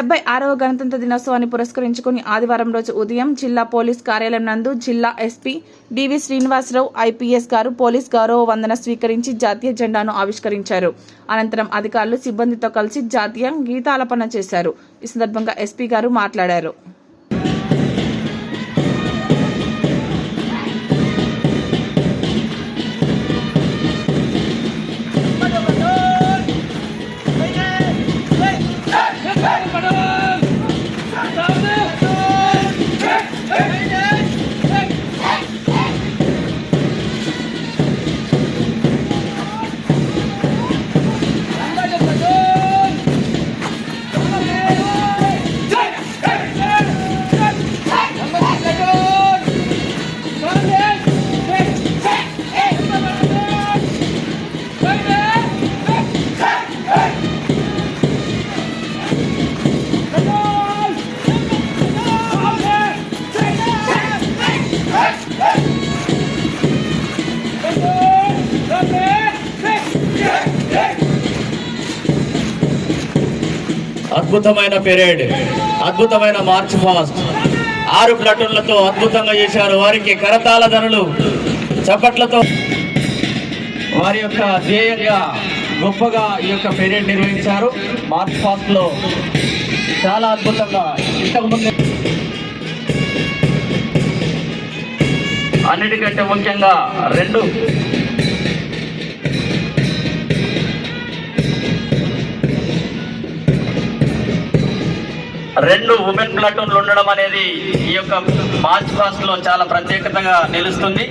76వ గణతంత్ర దినోత్సవాన్ని పురస్కరించుకుని ఆదివారం రోజు ఉదయం జిల్లా పోలీస్ కార్యాలయం నందు జిల్లా ఎస్పీ డివి శ్రీనివాసరావు ఐపీఎస్ గారు పోలీస్ గౌరవ వందన స్వీకరించి జాతీయ జెండాను ఆవిష్కరించారు. అనంతరం అధికారులు సిబ్బందితో కలిసి జాతీయ గీతాలాపన చేశారు. ఈ సందర్భంగా ఎస్పీ గారు మాట్లాడారు. అద్భుతమైన పెరేడ్, అద్భుతమైన మార్చ్ ఫాస్ట్ 6 ప్లాటూన్లతో అద్భుతంగా చేశారు. వారికి కరతాళ ధనులు చప్పట్లతో వారి యొక్క ధ్యేయంగా గొప్పగా ఈ యొక్క పెరేడ్ నిర్వహించారు. మార్చ్ ఫాస్ట్ లో చాలా అద్భుతంగా ఇంతకుముందు అన్నిటికంటే ముఖ్యంగా రెండు ఉమెన్ ప్లాటూన్లు ఉండడం అనేది ఈ యొక్క మార్చ్ ఫాస్ట్ లో చాలా ప్రత్యేకతగా నిలుస్తుంది.